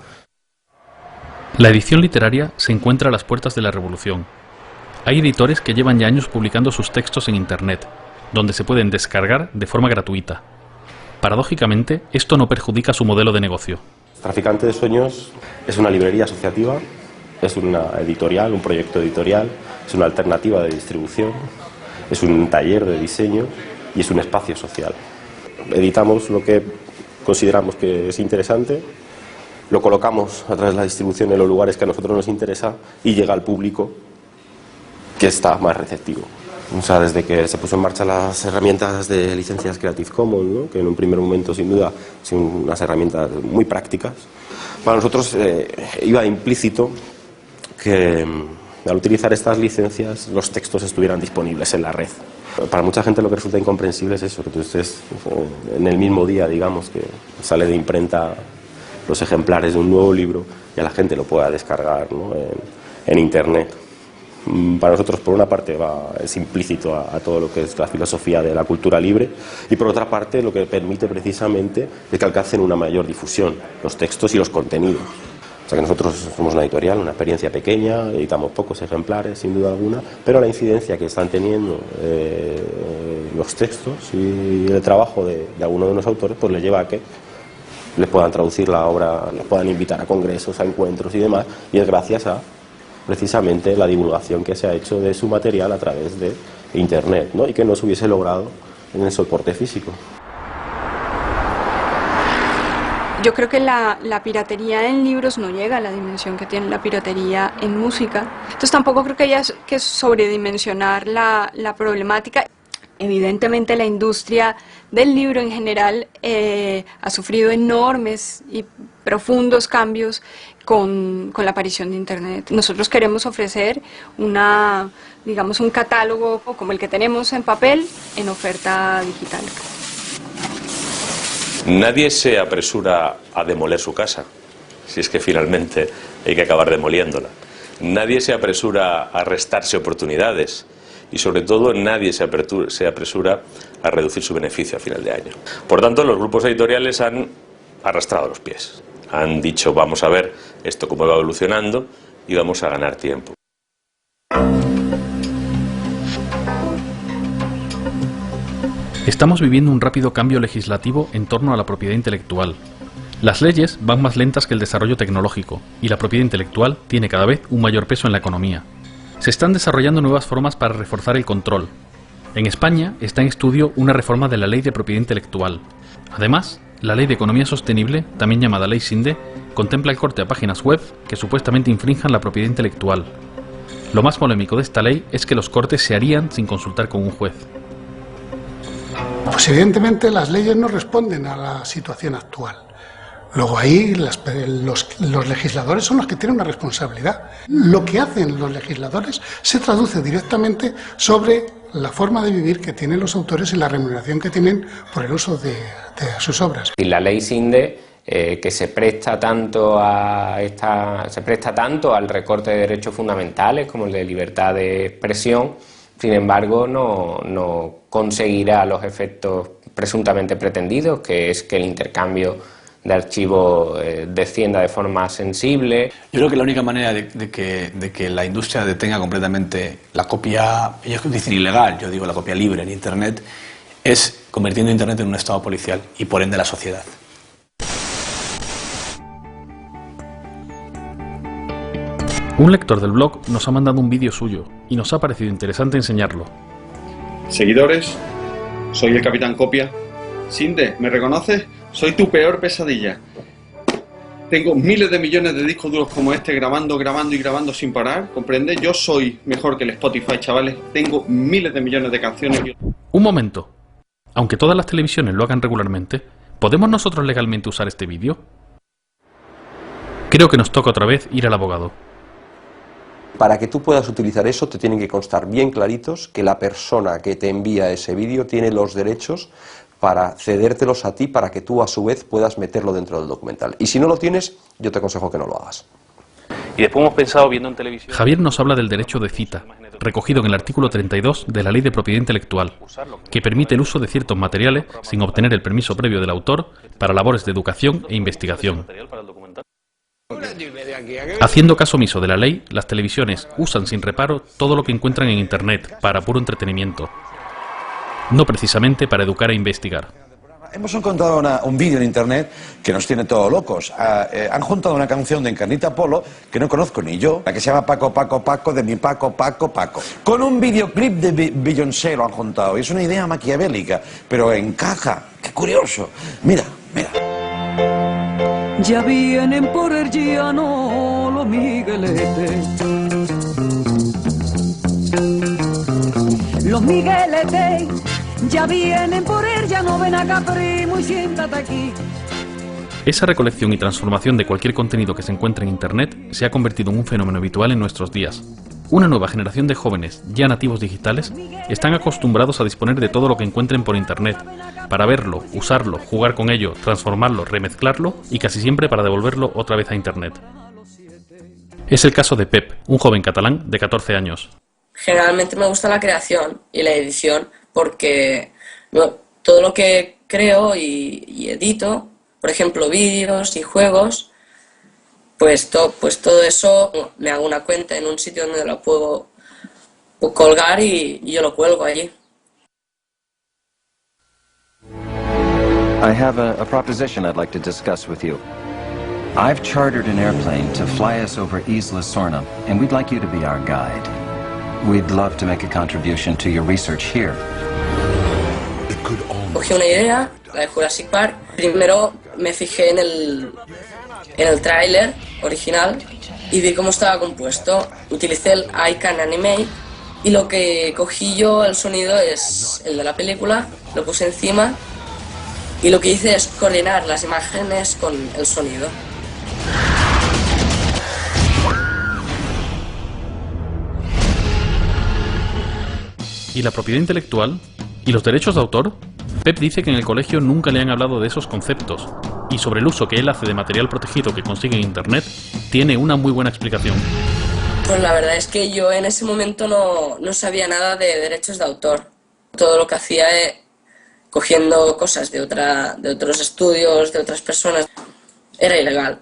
La edición literaria se encuentra a las puertas de la revolución. Hay editores que llevan ya años publicando sus textos en Internet, donde se pueden descargar de forma gratuita. Paradójicamente, esto no perjudica su modelo de negocio. Traficante de Sueños es una librería asociativa, es una editorial, un proyecto editorial, es una alternativa de distribución, es un taller de diseño y es un espacio social. Editamos lo que consideramos que es interesante, lo colocamos a través de la distribución en los lugares que a nosotros nos interesa y llega al público que está más receptivo. O sea, desde que se puso en marcha las herramientas de licencias Creative Commons, ¿no? Que en un primer momento sin duda son unas herramientas muy prácticas, para nosotros iba implícito que al utilizar estas licencias los textos estuvieran disponibles en la red. Para mucha gente lo que resulta incomprensible es eso, que tú estés en el mismo día, digamos, que sale de imprenta los ejemplares de un nuevo libro y a la gente lo pueda descargar, ¿no? en Internet. Para nosotros, por una parte, es implícito a todo lo que es la filosofía de la cultura libre y por otra parte lo que permite precisamente es que alcancen una mayor difusión los textos y los contenidos. O sea que nosotros somos una editorial, una experiencia pequeña, editamos pocos ejemplares sin duda alguna, pero la incidencia que están teniendo los textos y el trabajo de alguno de los autores pues le lleva a que les puedan traducir la obra, les puedan invitar a congresos, a encuentros y demás, y es gracias a precisamente la divulgación que se ha hecho de su material a través de Internet, ¿no? Y que no se hubiese logrado en el soporte físico. Yo creo que la piratería en libros no llega a la dimensión que tiene la piratería en música. Entonces tampoco creo que haya que sobredimensionar la problemática. Evidentemente la industria del libro en general ha sufrido enormes y profundos cambios con la aparición de Internet. Nosotros queremos ofrecer digamos, un catálogo como el que tenemos en papel en oferta digital. Nadie se apresura a demoler su casa, si es que finalmente hay que acabar demoliéndola. Nadie se apresura a restarse oportunidades y sobre todo nadie se apresura a reducir su beneficio a final de año. Por tanto, los grupos editoriales han arrastrado los pies. Han dicho, vamos a ver esto cómo va evolucionando y vamos a ganar tiempo. Estamos viviendo un rápido cambio legislativo en torno a la propiedad intelectual. Las leyes van más lentas que el desarrollo tecnológico y la propiedad intelectual tiene cada vez un mayor peso en la economía. Se están desarrollando nuevas formas para reforzar el control. En España está en estudio una reforma de la Ley de Propiedad Intelectual. Además, la Ley de Economía Sostenible, también llamada Ley Sinde, contempla el corte a páginas web que supuestamente infrinjan la propiedad intelectual. Lo más polémico de esta ley es que los cortes se harían sin consultar con un juez. Pues evidentemente las leyes no responden a la situación actual. Luego ahí los legisladores son los que tienen una responsabilidad. Lo que hacen los legisladores se traduce directamente sobre la forma de vivir que tienen los autores y la remuneración que tienen por el uso de sus obras. Y la ley Sinde, que se presta tanto al recorte de derechos fundamentales como el de libertad de expresión, sin embargo no conseguirá los efectos presuntamente pretendidos, que es que el intercambio de archivos descienda de forma sensible. Yo creo que la única manera de que la industria detenga completamente la copia, ellos dicen ilegal, yo digo la copia libre en Internet, es convirtiendo Internet en un estado policial y por ende la sociedad. Un lector del blog nos ha mandado un vídeo suyo y nos ha parecido interesante enseñarlo. Seguidores, soy el Capitán Copia. Sinde, ¿me reconoces? Soy tu peor pesadilla. Tengo miles de millones de discos duros como este grabando y grabando sin parar, ¿comprende? Yo soy mejor que el Spotify, chavales. Tengo miles de millones de canciones. Un momento. Aunque todas las televisiones lo hagan regularmente, ¿podemos nosotros legalmente usar este vídeo? Creo que nos toca otra vez ir al abogado. Para que tú puedas utilizar eso te tienen que constar bien claritos que la persona que te envía ese vídeo tiene los derechos para cedértelos a ti para que tú a su vez puedas meterlo dentro del documental. Y si no lo tienes, yo te aconsejo que no lo hagas. Y después hemos pensado viendo en televisión... Javier nos habla del derecho de cita, recogido en el artículo 32 de la Ley de Propiedad Intelectual, que permite el uso de ciertos materiales sin obtener el permiso previo del autor para labores de educación e investigación. Haciendo caso omiso de la ley, las televisiones usan sin reparo todo lo que encuentran en Internet para puro entretenimiento, no precisamente para educar e investigar. Hemos encontrado un vídeo en Internet que nos tiene todos locos. Han juntado una canción de Encarnita Polo que no conozco ni yo, la que se llama Paco, Paco, Paco, de mi Paco, Paco, Paco. Con un videoclip de Beyoncé lo han juntado. Y es una idea maquiavélica, pero encaja. ¡Qué curioso! Mira, mira. Ya vienen por el llano los migueletes. Los migueletes ya vienen por el llano, ven acá primo y siéntate aquí. Esa recolección y transformación de cualquier contenido que se encuentre en Internet se ha convertido en un fenómeno habitual en nuestros días. Una nueva generación de jóvenes, ya nativos digitales, están acostumbrados a disponer de todo lo que encuentren por Internet, para verlo, usarlo, jugar con ello, transformarlo, remezclarlo y casi siempre para devolverlo otra vez a Internet. Es el caso de Pep, un joven catalán de 14 años. Generalmente me gusta la creación y la edición porque todo lo que creo y edito, por ejemplo vídeos y juegos, pues todo eso me hago una cuenta en un sitio donde lo puedo colgar y yo lo cuelgo allí. I have a proposition I'd like to discuss with you. I've chartered an airplane to fly us over Isla Sorna, and we'd like you to be our guide. We'd love to make a contribution to your research here. Cogí una idea, la de Jurassic Park. Primero me fijé en el tráiler original y vi cómo estaba compuesto. Utilicé el I Can Animate y lo que cogí yo, el sonido, es el de la película, lo puse encima y lo que hice es coordinar las imágenes con el sonido. ¿Y la propiedad intelectual? ¿Y los derechos de autor? Pep dice que en el colegio nunca le han hablado de esos conceptos, y sobre el uso que él hace de material protegido que consigue en Internet, tiene una muy buena explicación. Pues la verdad es que yo en ese momento no sabía nada de derechos de autor. Todo lo que hacía cogiendo cosas de otros estudios, de otras personas, era ilegal.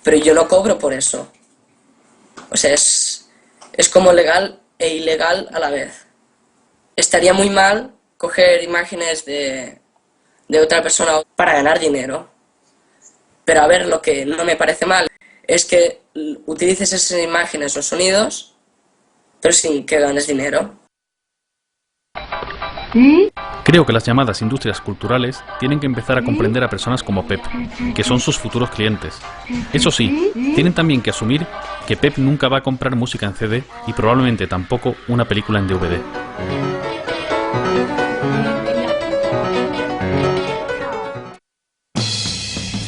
Pero yo no cobro por eso. O sea, es como legal e ilegal a la vez. Estaría muy mal coger imágenes de otra persona para ganar dinero. Pero a ver, lo que no me parece mal es que utilices esas imágenes o sonidos, pero sin que ganes dinero. Creo que las llamadas industrias culturales tienen que empezar a comprender a personas como Pep, que son sus futuros clientes. Eso sí, tienen también que asumir que Pep nunca va a comprar música en CD y probablemente tampoco una película en DVD.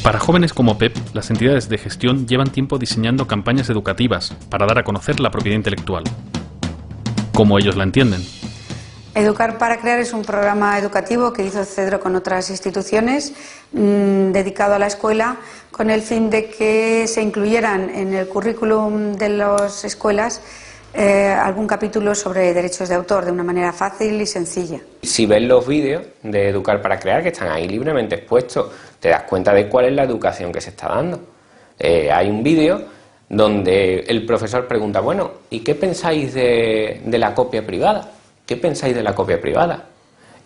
Para jóvenes como Pep, las entidades de gestión llevan tiempo diseñando campañas educativas para dar a conocer la propiedad intelectual, como ellos la entienden. Educar para Crear es un programa educativo que hizo Cedro con otras instituciones, dedicado a la escuela, con el fin de que se incluyeran en el currículum de las escuelas algún capítulo sobre derechos de autor de una manera fácil y sencilla. Si ves los vídeos de Educar para Crear, que están ahí libremente expuestos, te das cuenta de cuál es la educación que se está dando. Hay un vídeo donde el profesor pregunta, bueno, ¿y qué pensáis de la copia privada? ¿Qué pensáis de la copia privada?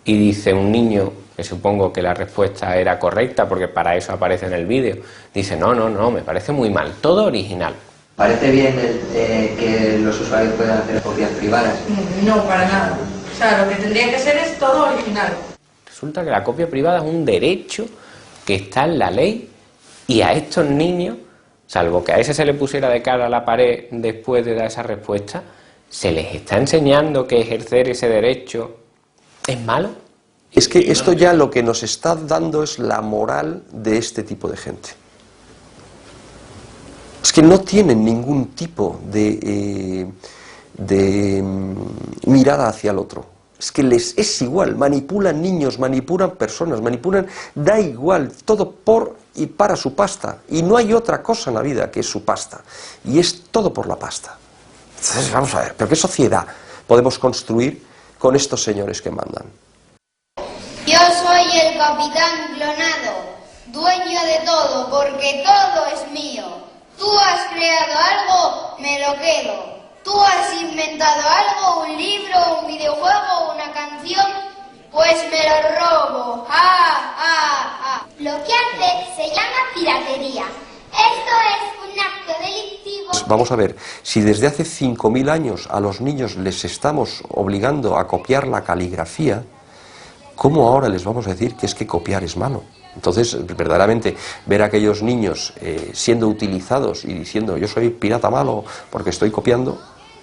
Y dice un niño, que supongo que la respuesta era correcta porque para eso aparece en el vídeo, dice, no, me parece muy mal, todo original. ¿Parece bien que los usuarios puedan hacer copias privadas? No, para nada. O sea, lo que tendría que ser es todo original. Resulta que la copia privada es un derecho que está en la ley y a estos niños, salvo que a ese se le pusiera de cara a la pared después de dar esa respuesta, se les está enseñando que ejercer ese derecho es malo. Es que esto ya lo que nos está dando es la moral de este tipo de gente. Es que no tienen ningún tipo de mirada hacia el otro. Es que les es igual, manipulan niños, manipulan personas, da igual, todo por y para su pasta. Y no hay otra cosa en la vida que es su pasta. Y es todo por la pasta. Entonces, vamos a ver, ¿pero qué sociedad podemos construir con estos señores que mandan? Yo soy el capitán clonado, dueño de todo, porque todo es mío. Tú has creado algo, me lo quedo. Tú has inventado algo, un libro, un videojuego, una canción, pues me lo robo. Lo que hace se llama piratería. Esto es un acto delictivo. Vamos a ver, si desde hace 5.000 años a los niños les estamos obligando a copiar la caligrafía, ¿cómo ahora les vamos a decir que es que copiar es malo? Entonces, verdaderamente, ver a aquellos niños siendo utilizados y diciendo yo soy pirata malo porque estoy copiando,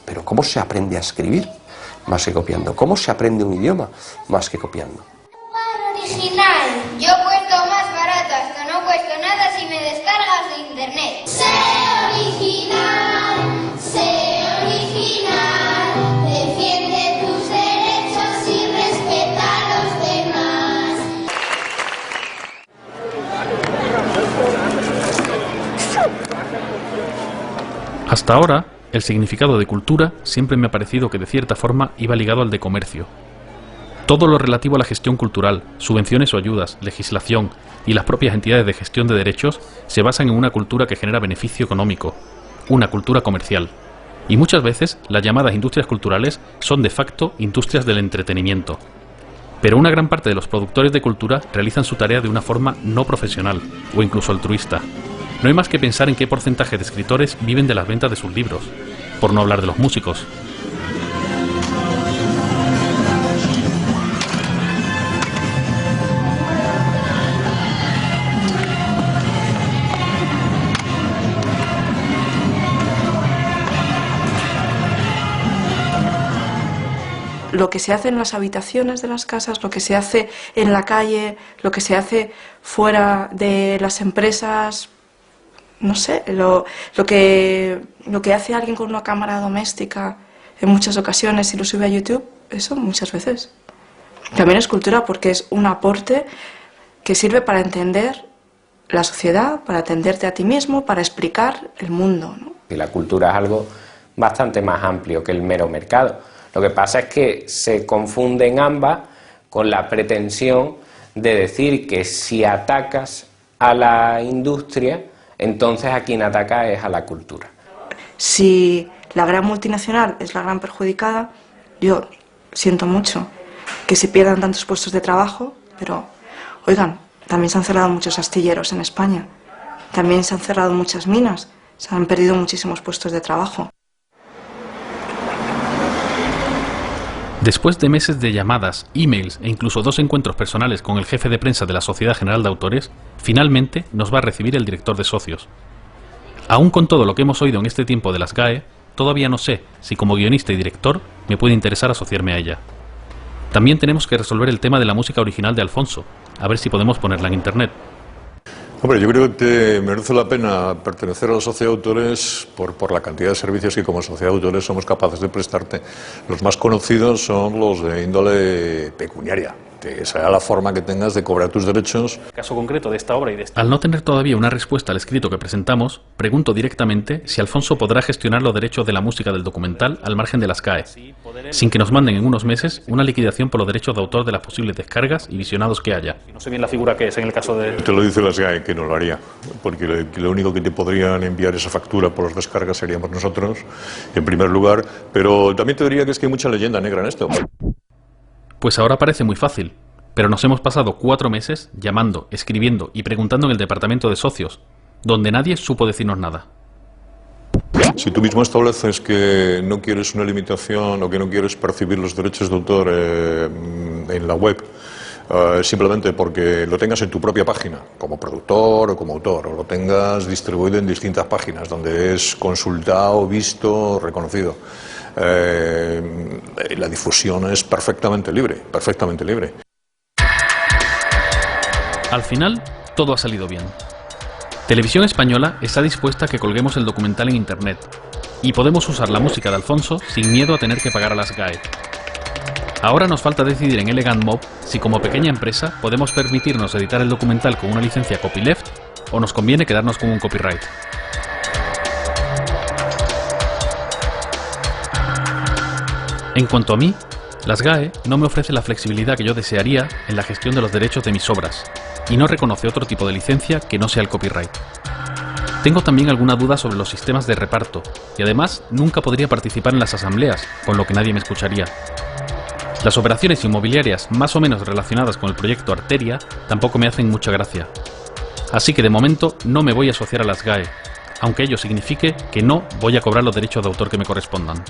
pero ¿cómo se aprende a escribir más que copiando? ¿Cómo se aprende un idioma más que copiando? Original. Yo cuesto más barato, hasta no cuesto nada si me descargas de internet. Sé original, defiende tus derechos y respeta a los demás. Hasta ahora, el significado de cultura siempre me ha parecido que de cierta forma iba ligado al de comercio. Todo lo relativo a la gestión cultural, subvenciones o ayudas, legislación y las propias entidades de gestión de derechos se basan en una cultura que genera beneficio económico, una cultura comercial. Y muchas veces las llamadas industrias culturales son de facto industrias del entretenimiento. Pero una gran parte de los productores de cultura realizan su tarea de una forma no profesional o incluso altruista. No hay más que pensar en qué porcentaje de escritores viven de las ventas de sus libros, por no hablar de los músicos. Lo que se hace en las habitaciones de las casas, lo que se hace en la calle, lo que se hace fuera de las empresas, no sé, lo que hace alguien con una cámara doméstica en muchas ocasiones y lo sube a YouTube, eso muchas veces. También es cultura porque es un aporte que sirve para entender la sociedad, para atenderte a ti mismo, para explicar el mundo, ¿no? Y la cultura es algo bastante más amplio que el mero mercado. Lo que pasa es que se confunden ambas con la pretensión de decir que si atacas a la industria, entonces a quien ataca es a la cultura. Si la gran multinacional es la gran perjudicada, yo siento mucho que se pierdan tantos puestos de trabajo, pero, oigan, también se han cerrado muchos astilleros en España, también se han cerrado muchas minas, se han perdido muchísimos puestos de trabajo. Después de meses de llamadas, emails e incluso 2 encuentros personales con el jefe de prensa de la Sociedad General de Autores, finalmente nos va a recibir el director de socios. Aún con todo lo que hemos oído en este tiempo de las GAE, todavía no sé si como guionista y director me puede interesar asociarme a ella. También tenemos que resolver el tema de la música original de Alfonso, a ver si podemos ponerla en internet. Hombre, yo creo que merece la pena pertenecer a la sociedad de autores por la cantidad de servicios que como sociedad de autores somos capaces de prestarte. Los más conocidos son los de índole pecuniaria, que sea la forma que tengas de cobrar tus derechos. El caso concreto de esta obra y de esta... Al no tener todavía una respuesta al escrito que presentamos, pregunto directamente si Alfonso podrá gestionar los derechos de la música del documental al margen de las CAE, sin que nos manden en unos meses una liquidación por los derechos de autor de las posibles descargas y visionados que haya. No sé bien la figura que es en el caso de... Te lo dice las GAE, que no lo haría, porque lo único que te podrían enviar esa factura por las descargas seríamos nosotros, en primer lugar, pero también te diría que es que hay mucha leyenda negra en esto. Pues ahora parece muy fácil, pero nos hemos pasado 4 meses llamando, escribiendo y preguntando en el departamento de socios, donde nadie supo decirnos nada. Si tú mismo estableces que no quieres una limitación o que no quieres percibir los derechos de autor en la web, simplemente porque lo tengas en tu propia página, como productor o como autor, o lo tengas distribuido en distintas páginas donde es consultado, visto, reconocido, la difusión es perfectamente libre, perfectamente libre. Al final, todo ha salido bien. Televisión Española está dispuesta a que colguemos el documental en internet y podemos usar la música de Alfonso sin miedo a tener que pagar a las GAE. Ahora nos falta decidir en Elegant Mob si como pequeña empresa podemos permitirnos editar el documental con una licencia copyleft o nos conviene quedarnos con un copyright. En cuanto a mí, las GAE no me ofrecen la flexibilidad que yo desearía en la gestión de los derechos de mis obras y no reconoce otro tipo de licencia que no sea el copyright. Tengo también alguna duda sobre los sistemas de reparto y además nunca podría participar en las asambleas, con lo que nadie me escucharía. Las operaciones inmobiliarias más o menos relacionadas con el proyecto Arteria tampoco me hacen mucha gracia. Así que de momento no me voy a asociar a las GAE, aunque ello signifique que no voy a cobrar los derechos de autor que me correspondan.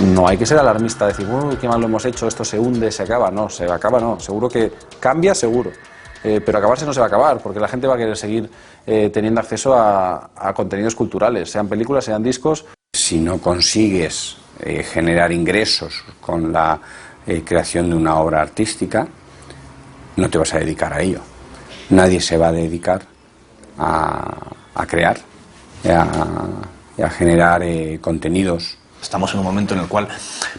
No hay que ser alarmista, decir, uy, qué mal lo hemos hecho, esto se hunde, se acaba. No, se acaba no, seguro que cambia, seguro. Pero acabarse no se va a acabar, porque la gente va a querer seguir teniendo acceso a contenidos culturales, sean películas, sean discos. Si no consigues generar ingresos con la creación de una obra artística, no te vas a dedicar a ello. Nadie se va a dedicar a crear y a generar contenidos. Estamos en un momento en el cual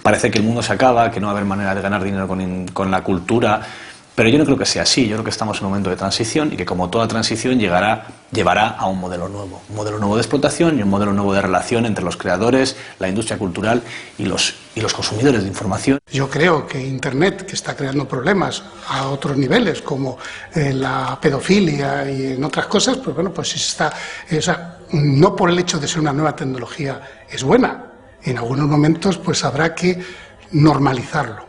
parece que el mundo se acaba, que no va a haber manera de ganar dinero con la cultura, pero yo no creo que sea así. Yo creo que estamos en un momento de transición y que como toda transición llevará a un modelo nuevo de explotación y un modelo nuevo de relación entre los creadores, la industria cultural y los consumidores de información. Yo creo que Internet, que está creando problemas a otros niveles, como la pedofilia y en otras cosas, pues bueno, pues está, o sea, no por el hecho de ser una nueva tecnología es buena. En algunos momentos pues habrá que normalizarlo.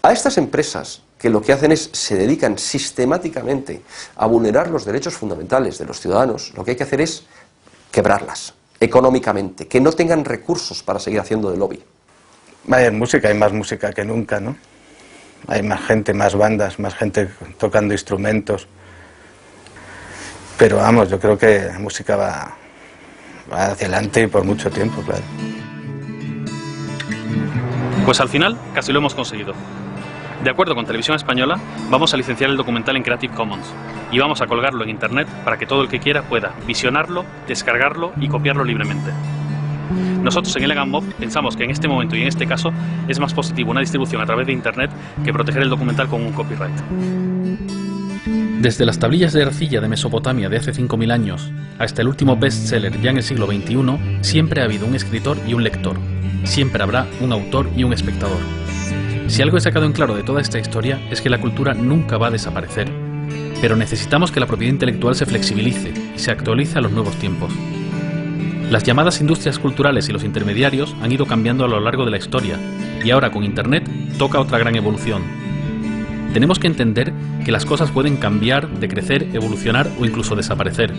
A estas empresas que lo que hacen es, se dedican sistemáticamente a vulnerar los derechos fundamentales de los ciudadanos, lo que hay que hacer es quebrarlas económicamente, que no tengan recursos para seguir haciendo de lobby. Vaya, música, hay más música que nunca, ¿no? Hay más gente, más bandas, más gente tocando instrumentos. Pero vamos, yo creo que la música va hacia adelante y por mucho tiempo, claro. Pues al final casi lo hemos conseguido. De acuerdo con Televisión Española, vamos a licenciar el documental en Creative Commons y vamos a colgarlo en Internet para que todo el que quiera pueda visionarlo, descargarlo y copiarlo libremente. Nosotros en Elegant Mob pensamos que en este momento y en este caso es más positivo una distribución a través de Internet que proteger el documental con un copyright. Desde las tablillas de arcilla de Mesopotamia de hace 5.000 años hasta el último bestseller ya en el siglo XXI, siempre ha habido un escritor y un lector. Siempre habrá un autor y un espectador. Si algo he sacado en claro de toda esta historia es que la cultura nunca va a desaparecer, pero necesitamos que la propiedad intelectual se flexibilice y se actualice a los nuevos tiempos. Las llamadas industrias culturales y los intermediarios han ido cambiando a lo largo de la historia y ahora con Internet toca otra gran evolución. Tenemos que entender que las cosas pueden cambiar, decrecer, evolucionar o incluso desaparecer,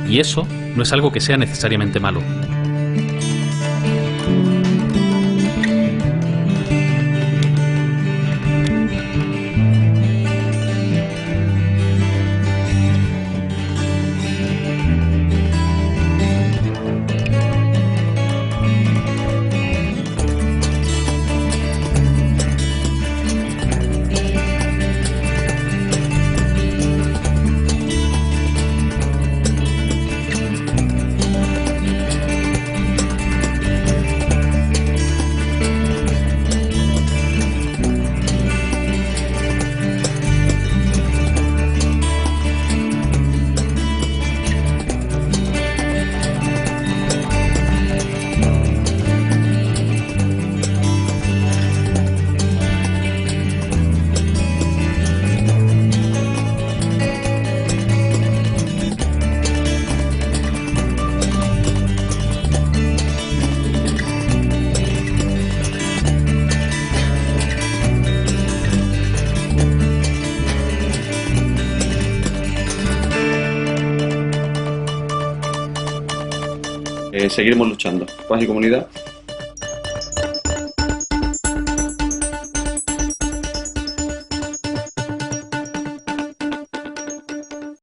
y eso no es algo que sea necesariamente malo. Seguiremos luchando. Paz y comunidad.